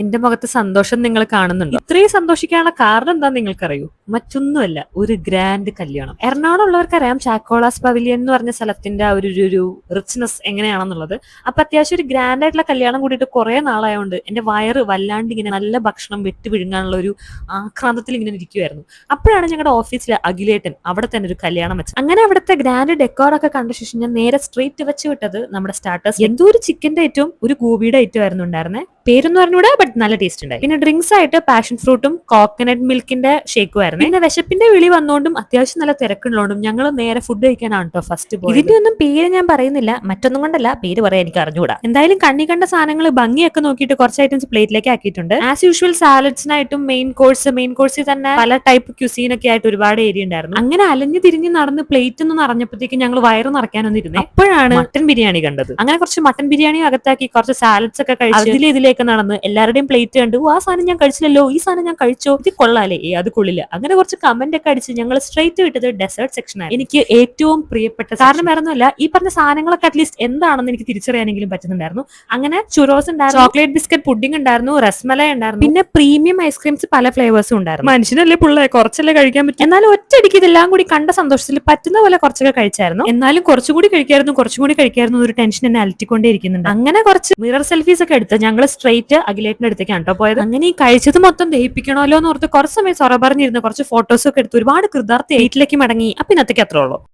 എന്റെ മുഖത്ത് സന്തോഷം നിങ്ങൾ കാണുന്നുണ്ടോ? ഇത്രയും സന്തോഷിക്കാനുള്ള കാരണം എന്താ നിങ്ങൾക്കറിയൂ? മറ്റൊന്നുമല്ല, ഒരു ഗ്രാൻഡ് കല്യാണം. എറണാകുളം ഉള്ളവർക്കറിയാം ചാക്കോളാസ് പവിലിയൻ എന്ന് പറഞ്ഞ സ്ഥലത്തിന്റെ ആ ഒരു റിച്ച്നെസ് എങ്ങനെയാണെന്നുള്ളത്. അപ്പൊ അത്യാവശ്യം ഒരു ഗ്രാൻഡ് ആയിട്ടുള്ള കല്യാണം കൂടിയിട്ട് കുറെ നാളായതുകൊണ്ട് എന്റെ വയറ് വല്ലാണ്ട് ഇങ്ങനെ നല്ല ഭക്ഷണം വെട്ടി വിഴുങ്ങാനുള്ള ഒരു ആക്രാന്തത്തിൽ ഇങ്ങനെ ഇരിക്കുവായിരുന്നു. അപ്പോഴാണ് ഞങ്ങളുടെ ഓഫീസിലെ അഖിലേട്ടൻ അവിടെ തന്നെ ഒരു കല്യാണം വെച്ചത്. അങ്ങനെ അവിടുത്തെ ഗ്രാൻഡ് ഡെക്കോറൊക്കെ കണ്ട ശേഷം ഞാൻ നേരെ സ്ട്രേറ്റ് വെച്ച് വിട്ടത് നമ്മുടെ സ്റ്റാർട്ടേഴ്സ്. എന്തോ ഒരു ചിക്കന്റെ ഐറ്റവും ഒരു ഗോപിയുടെ ഐറ്റം ആയിരുന്നു ഉണ്ടായിരുന്നത്. പേരൊന്നും പറഞ്ഞൂടാ, ബട്ട് നല്ല ടേസ്റ്റ് ഉണ്ടായി. പിന്നെ ഡ്രിങ്ക്സ് ആയിട്ട് പാഷൻ ഫ്രൂട്ടും കോക്കനട്ട് മിൽക്കിന്റെ ഷേക്കും ആയിരുന്നു. പിന്നെ വിശപ്പിന്റെ വിളി വന്നോണ്ടും അത്യാവശ്യം നല്ല തിരക്കുള്ളതുകൊണ്ടും ഞങ്ങൾ നേരെ ഫുഡ് കഴിക്കാനാണ് കേട്ടോ ഫസ്റ്റ് പോയത്. ഇതിന്റെ ഒന്നും പേര് ഞാൻ പറയുന്നില്ല, മറ്റൊന്നും കൊണ്ടല്ല, പേര് പറയാൻ എനിക്ക് അറിഞ്ഞുകൂടാ. എന്തായാലും കണ്ണി കണ്ട സാധനങ്ങൾ ഭംഗിയൊക്കെ നോക്കിയിട്ട് കുറച്ച് ഐറ്റംസ് പ്ലേറ്റിലേക്ക് ആക്കിയിട്ടുണ്ട്. ആസ് യൂഷ്വൽ സാലഡ്സിനായിട്ടും മെയിൻ കോഴ്സിൽ തന്നെ പല ടൈപ്പ് ക്യുസീൻ ഒക്കെ ആയിട്ട് ഒരുപാട് ഏരിയ ഉണ്ടായിരുന്നു. അങ്ങനെ അലഞ്ഞു തിരിഞ്ഞ് നടന്ന് പ്ലേറ്റ് ഒന്ന് നിറഞ്ഞപ്പോഴത്തേക്കും ഞങ്ങൾ വയറ് നിറയ്ക്കാനൊന്നിരുന്നു. അപ്പോഴാണ് മട്ടൻ ബിരിയാണി കണ്ടത്. അങ്ങനെ കുറച്ച് മട്ടൻ ബിരിയാണി അകത്താക്കി കുറച്ച് സാലഡ്സ് ഒക്കെ കഴിച്ച് ഇതിലേക്ക് നടന്ന് എല്ലാവരുടെയും പ്ലേറ്റ് കണ്ടു. ആ സാധനം ഞാൻ കഴിച്ചില്ലല്ലോ, ഈ സാധനം ഞാൻ കഴിച്ചോ, ഇത് കൊള്ളാലേ, അത് കൊള്ളില്ല, അങ്ങനെ കുറച്ച് കമന്റ് ഒക്കെ അടിച്ച് ഞങ്ങൾ സ്ട്രേറ്റ് വിട്ടത് ഡെസേർട്ട് സെക്ഷനാണ്. എനിക്ക് ഏറ്റവും പ്രിയപ്പെട്ട കാരണം വേറൊന്നുമല്ല, ഈ പറഞ്ഞ സാധനങ്ങളൊക്കെ അറ്റ്ലീസ്റ്റ് എന്താണെന്ന് എനിക്ക് തിരിച്ചറിയാനെങ്കിലും പറ്റുന്നുണ്ടായിരുന്നു. അങ്ങനെ ചുറോസ് ഉണ്ടായിരുന്നു, ചോക്ലേറ്റ് ബിസ്ക്കറ്റ് പുഡിംഗ് ഉണ്ടായിരുന്നു, റസ്മലൈ ഉണ്ടായിരുന്നു, പിന്നെ പ്രീമിയം ഐസ്ക്രീംസ് പല ഫ്ലേവേഴ്സും ഉണ്ടായിരുന്നു. മനുഷ്യനല്ലേ പിള്ളേ, കുറച്ചല്ലേ കഴിക്കാൻ പറ്റും. എന്നാലും ഒറ്റയടിക്ക് ഇതെല്ലാം കൂടി കണ്ട സന്തോഷത്തിൽ പറ്റുന്ന പോലെ കുറച്ചൊക്കെ കഴിച്ചായിരുന്നു. എന്നാലും കുറച്ചുകൂടി കഴിക്കായിരുന്നു ഒരു ടെൻഷൻ എന്നെ അലട്ടിക്കൊണ്ടേ ഇരിക്കുന്നുണ്ട്. അങ്ങനെ കുറച്ച് മിറർ സെൽഫീസ് ഒക്കെ എടുത്ത് ഞങ്ങൾ സ്ട്രേറ്റ് അഖിലേറ്റിന്റെ അടുത്തേക്കാണ് കേട്ടോ പോയത്. അങ്ങനെ ഈ കഴിച്ചത് മൊത്തം ദഹിപ്പിക്കണമല്ലോ എന്ന് ഓർത്ത് കുറച്ച് സമയം സൊറ പറഞ്ഞിരുന്നു, കുറച്ച് ഫോട്ടോസ് ഒക്കെ എടുത്ത് ഒരുപാട് കൃതാർത്ഥ വീട്ടിലേക്ക് മടങ്ങി. അപ്പൊ ഇന്നത്തേക്ക് അത്രേ ഉള്ളൂ.